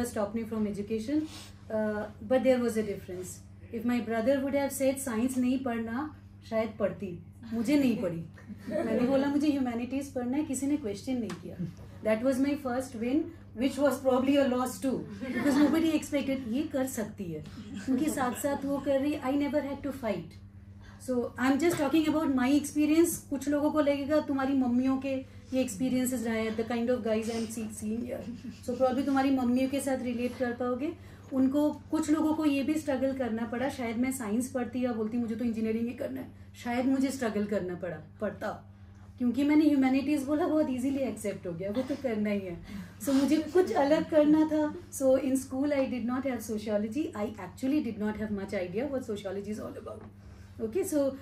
stop me from education, but there was a difference. If my brother would have said science नहीं पढ़ना, शायद पढ़ती, मुझे नहीं पढ़ी. मैंने बोला मुझे humanities पढ़ना है, किसी ने question नहीं किया. That was my first win, which was probably a loss too, because nobody expected ये कर सकती है. उनके साथ साथ वो कर रही. I never had to fight. So I'm just talking about my experience. कुछ लोगों को लगेगा तुम्हारी मम्मियों के ये experiences रहे हैं, the kind of guys I'm seeing here. So probably तुम्हारी मम्मियों के साथ relate कर पाओगे. उनको कुछ लोगों को ये भी struggle करना पड़ा. शायद मैं science पढ़ती या बोलती मुझे तो engineering ही करना है. शायद मुझे struggle करना पड़ता क्योंकि मैंने humanities बोला बहुत easily accept हो गया, वो तो करना ही है. So मुझे कुछ अलग करना था. So in school I did not have sociology. I actually did not have much idea what sociology is all about. Okay, so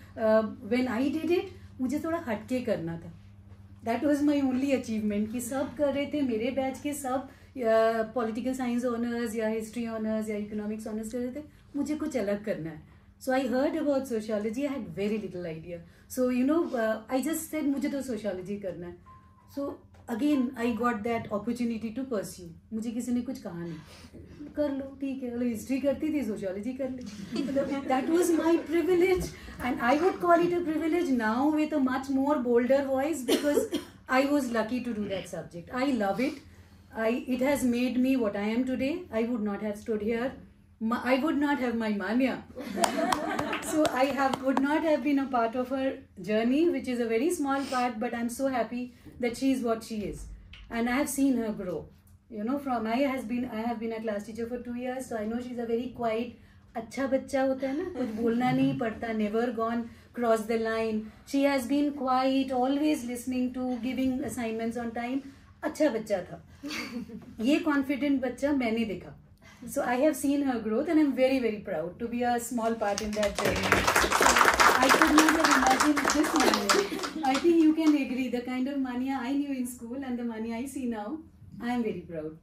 when I did it, मुझे थोड़ा हटके करना था. That was my only achievement कि सब कर रहे थे, मेरे बैच के सब political science honors या history honors या economics honors कर रहे थे, मुझे कुछ अलग करना है. So I heard about sociology. I had very little idea. So I just said मुझे तो sociology करना है. So again I got that opportunity to pursue. मुझे किसी ने कुछ कहा नहीं, कर लो ठीक है. मतलब हिस्ट्री करती थी, सोशियोलॉजी कर ली. That was my privilege, and I would call it a privilege now with a much more bolder voice because I was lucky to do that subject. I love it. It has made me what I am today. I would not have stood here. I would not have my Manya. So would not have been a part of her journey, which is a very small part, but I'm so happy that she is what she is, and I have seen her grow. I have been a class teacher for 2 years, so I know she's a very quiet, अच्छा बच्चा होता है ना, कुछ बोलना नहीं पड़ता, never gone cross the line. She has been quiet, always listening to, giving assignments on time. अच्छा बच्चा था. ये confident बच्चा मैंने देखा. So I have seen her growth, and I'm very, very proud to be a small part in that journey. I could not have imagined this Mania. I think you can agree, the kind of Mania I knew in school and the Mania I see now, I am very proud.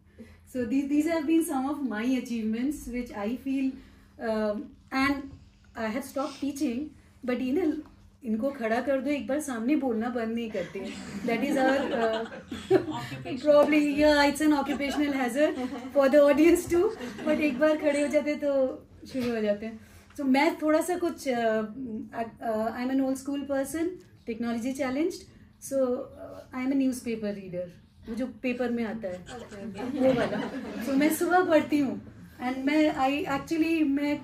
So these have been some of my achievements, which I feel, and I have stopped teaching, but इनको खड़ा कर दो एक बार, सामने बोलना बंद नहीं करते. That is our probably, yeah, it's an occupational hazard for the audience too. But एक बार खड़े हो जाते तो शुरू हो जाते हैं. So मैं थोड़ा सा कुछ I'm an old school person, technology challenged. So I'm a newspaper reader. वो जो पेपर में आता है वो वाला. So मैं सुबह पढ़ती हूँ, and मैं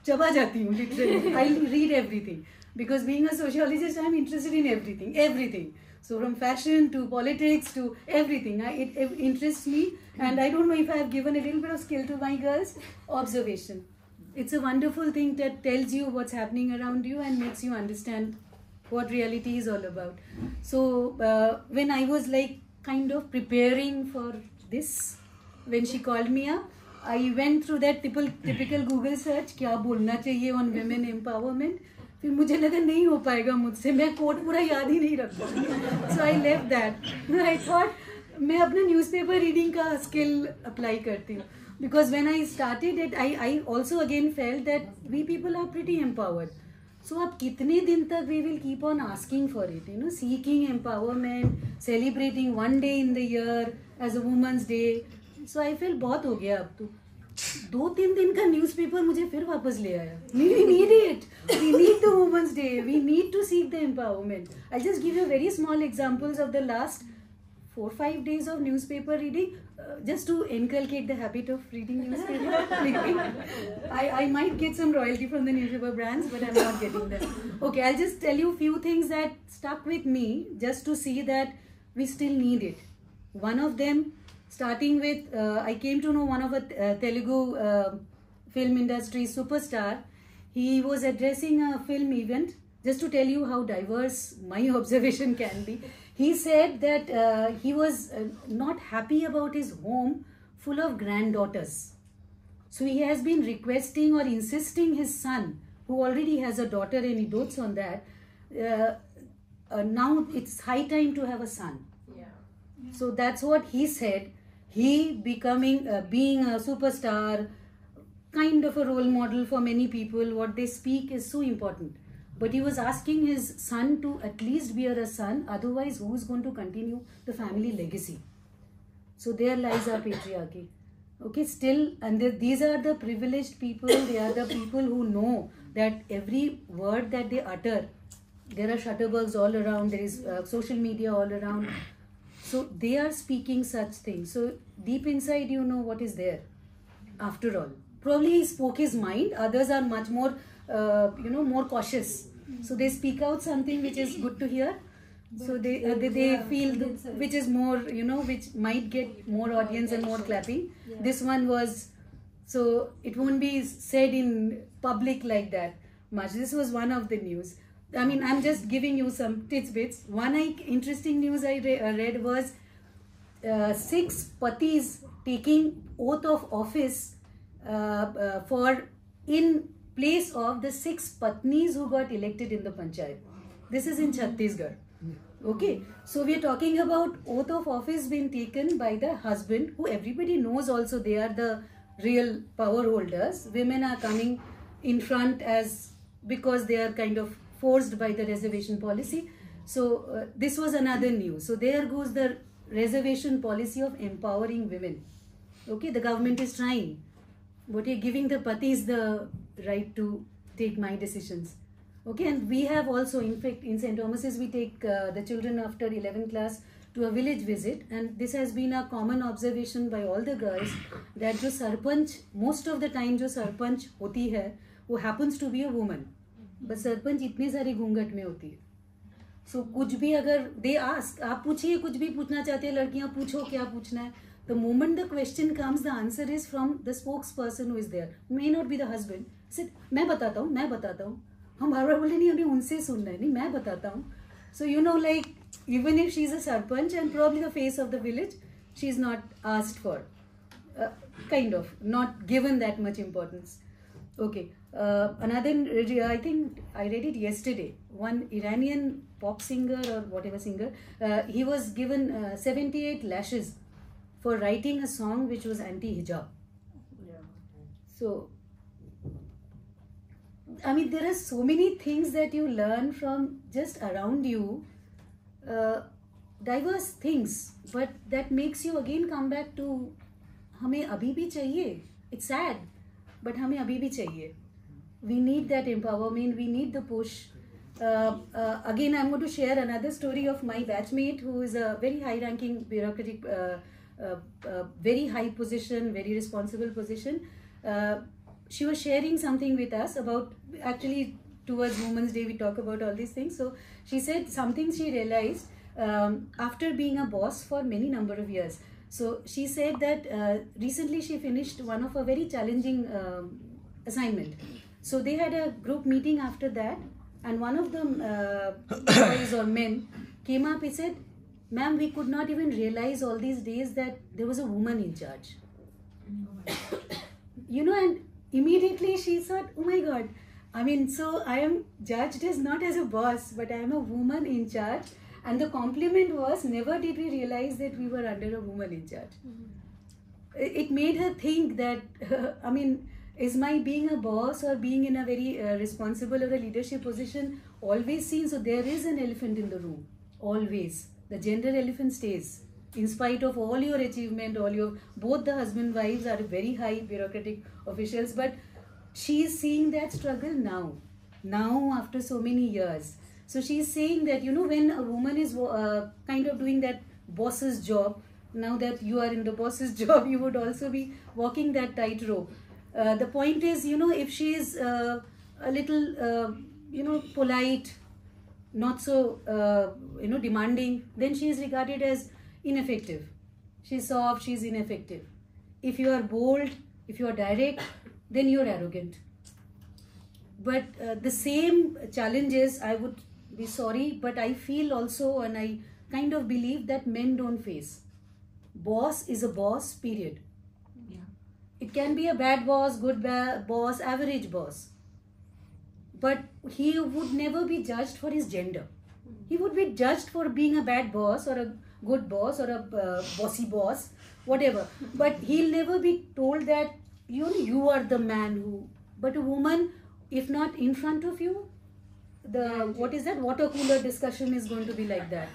चबा जाती हूँ literally. I read everything. Because being a sociologist, I'm interested in everything. So from fashion to politics to everything, it interests me. And I don't know if I have given a little bit of skill to my girls. Observation. It's a wonderful thing that tells you what's happening around you and makes you understand what reality is all about. So when I was kind of preparing for this, when she called me up, I went through that typical Google search, क्या बोलना चाहिए on women empowerment. फिर मुझे लगा नहीं हो पाएगा मुझसे, मैं कोड पूरा याद ही नहीं रखता. So I left that. I thought मैं अपना न्यूज़पेपर रीडिंग का स्किल अप्लाई करती हूँ. Because when I started it, I also again felt that we people are pretty empowered. So अब कितने दिन तक we will keep on asking for it, seeking empowerment, celebrating one day in the year as a Women's Day. So I felt बहुत हो गया अब तो. 2-3 दिन का न्यूज़पेपर मुझे फिर वापस ले आया. We need it. We need the Women's Day. We need to seek the empowerment. I'll just give you very small examples of the last 4-5 days of newspaper reading, just to inculcate the habit of reading newspaper. I might get some royalty from the newspaper brands, but I'm not getting that. Okay, I'll just tell you a few things that stuck with me just to see that we still need it. One of them, starting with, I came to know one of a Telugu film industry superstar. He was addressing a film event, just to tell you how diverse my observation can be. He said that he was not happy about his home full of granddaughters. So he has been requesting or insisting his son, who already has a daughter and he dotes on that, now it's high time to have a son. Yeah. So that's what he said. He being a superstar, kind of a role model for many people, what they speak is so important. But he was asking his son to at least bear a son, otherwise who's going to continue the family legacy? So there lies our patriarchy. Okay, still, and these are the privileged people. They are the people who know that every word that they utter, there are shutterbugs all around, there is social media all around. So they are speaking such things. So deep inside, you know what is there. After all, probably he spoke his mind. Others are much more, more cautious. So they speak out something which is good to hear. So they feel which is more, which might get more audience and more clapping. This one was, so it won't be said in public like that much. This was one of the news. I mean, I'm just giving you some tidbits. One interesting news I read was 6 patis taking oath of office for in place of the 6 patnis who got elected in the panchayat. This is in Chhattisgarh. Okay, so we are talking about oath of office being taken by the husband, who everybody knows also they are the real power holders. Women are coming in front because they are kind of forced by the reservation policy. So this was another news. So there goes the reservation policy of empowering women. Okay, the government is trying, but you're giving the patis the right to take my decisions. Okay, and we have also, in fact, in St. Thomas's, we take the children after 11th class to a village visit, and this has been a common observation by all the girls that jo sarpanch, most of the time jo sarpanch hoti hai, wo happens to be a woman. But sarpanch itni sari घूंघट में होती है. So कुछ भी अगर they ask, आप पूछिए कुछ भी पूछना चाहते हैं लड़कियां, पूछो क्या पूछना है. The moment the question comes, the answer is from the spokesperson who is there. May not be the husband. Said, मैं बताता हूँ. हम बार बार बोले नहीं, हमें उनसे सुनना है, नहीं मैं बताता हूँ. So like even if she's a sarpanch and probably the face of the village, she's not asked for, kind of not given that much importance. Okay, another, I think I read it yesterday. One Iranian pop singer or whatever singer, he was given 78 lashes for writing a song which was anti-hijab. Yeah. So I mean, there are so many things that you learn from just around you, diverse things, but that makes you again come back to, हमें अभी भी चाहिए. It's sad, but हमें अभी भी चाहिए. We need that empowerment. We need the push. Again, I'm going to share another story of my batchmate who is a very high-ranking bureaucratic, very high position, very responsible position. She was sharing something with us about, actually towards Women's Day we talk about all these things. So she said something she realized after being a boss for many number of years. So she said that recently she finished one of a very challenging assignment. So they had a group meeting after that, and one of the boys or men came up. He said, "Ma'am, we could not even realize all these days that there was a woman in charge." And immediately she thought, oh my God, I mean, so I am judged as not as a boss, but I am a woman in charge. And the compliment was, never did we realize that we were under a woman in charge. It made her think that, I mean, is my being a boss or being in a very responsible or a leadership position always seen? So there is an elephant in the room, always. The gender elephant stays. In spite of all your achievement, both the husband wives are very high bureaucratic officials, but she is seeing that struggle now after so many years. So she is saying that, when a woman is kind of doing that boss's job, now that you are in the boss's job, you would also be walking that tightrope. The point is, if she is a little, polite, not so, demanding, then she is regarded as ineffective. She's soft, she's ineffective. If you are bold, if you are direct, then you're arrogant. But the same challenges, I would be sorry, but I feel also, and I kind of believe that men don't face. Boss is a boss, period. Yeah. It can be a bad boss, good boss, average boss. But he would never be judged for his gender. He would be judged for being a bad boss or a good boss or a bossy boss, whatever. But he'll never be told that, you are the man who... But a woman, if not in front of you, what is that? Water cooler discussion is going to be like that.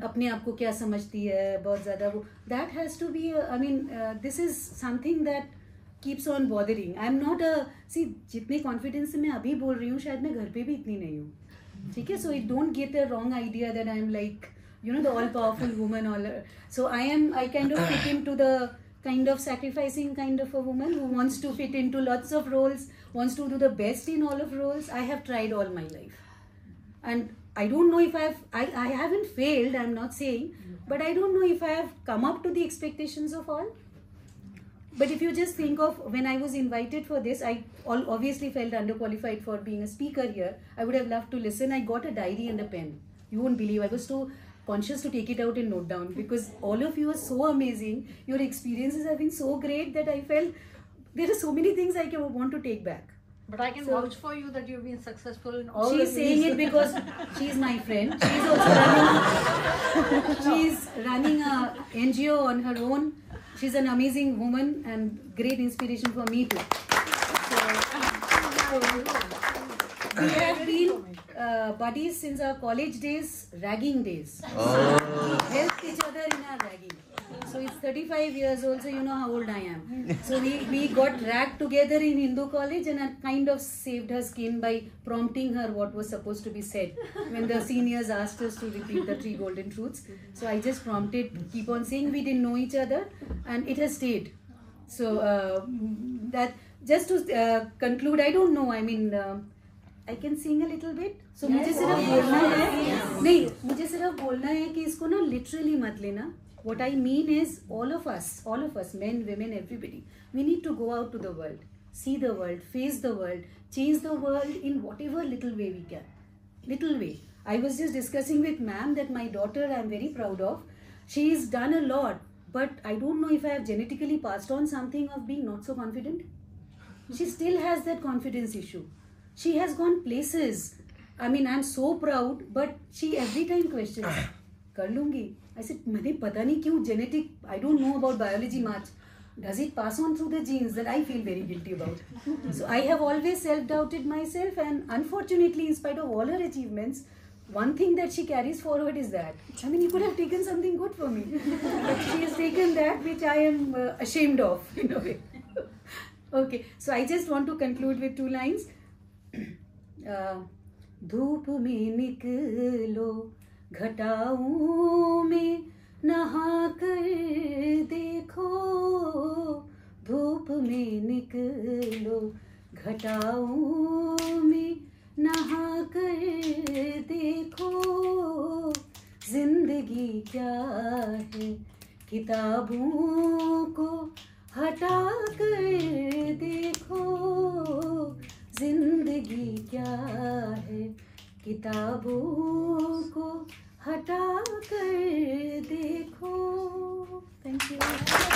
अपने आप को क्या समझती है बहुत ज़्यादा, वो that has to be, I mean this is something that keeps on bothering. I am not see जितने कॉन्फिडेंस से मैं अभी बोल रही हूँ शायद मैं घर पे भी इतनी नहीं हूँ, ठीक है. So it don't get a wrong idea that I am like the all powerful woman. So I kind of fit into the kind of sacrificing kind of a woman who wants to fit into lots of roles, wants to do the best in all of roles. I have tried all my life, and I don't know if I haven't failed, I'm not saying, but I don't know if I have come up to the expectations of all. But if you just think of when I was invited for this, I obviously felt underqualified for being a speaker here. I would have loved to listen. I got a diary and a pen. You won't believe, I was too conscious to take it out and note down, because all of you are so amazing. Your experiences have been so great that I felt there are so many things I want to take back. But I can vouch for you that you've been successful in all. She's saying it because she's my friend. She's also running a NGO on her own. She's an amazing woman and great inspiration for me too. So we have been buddies since our college days, ragging days. We helped each other in our ragging. So it's 35 years old, so you know how old I am. So we got ragged together in Hindu college, and I kind of saved her skin by prompting her what was supposed to be said when the seniors asked us to repeat the 3 golden truths. So I just prompted, keep on saying. We didn't know each other, and it has stayed. So that just to conclude, I don't know, I mean, I can sing a little bit. So मुझे सिर्फ बोलना है, नहीं मुझे सिर्फ बोलना है कि इसको ना literally मत लेना. What I mean is all of us, men, women, everybody, we need to go out to the world, see the world, face the world, change the world in whatever little way we can. Little way. I was just discussing with ma'am that my daughter, I'm very proud of. She's done a lot, but I don't know if I have genetically passed on something of being not so confident. She still has that confidence issue. She has gone places. I mean, I'm so proud, but she every time questions, कर लूँगी. I said, मैंने पता नहीं क्यों genetic, I don't know about biology much. Does it pass on through the genes that I feel very guilty about? So I have always self-doubted myself, and unfortunately, in spite of all her achievements, one thing that she carries forward is that. I mean, you could have taken something good for me, but she has taken that which I am ashamed of in a way. Okay, so I just want to conclude with 2 lines. धूप में निकलो, घटाओं में नहा कर देखो. धूप में निकलो, घटाओं में नहा कर देखो. जिंदगी क्या है, किताबों को हटा कर देखो. जिंदगी क्या है, किताबों को हटा कर देखो. Thank you.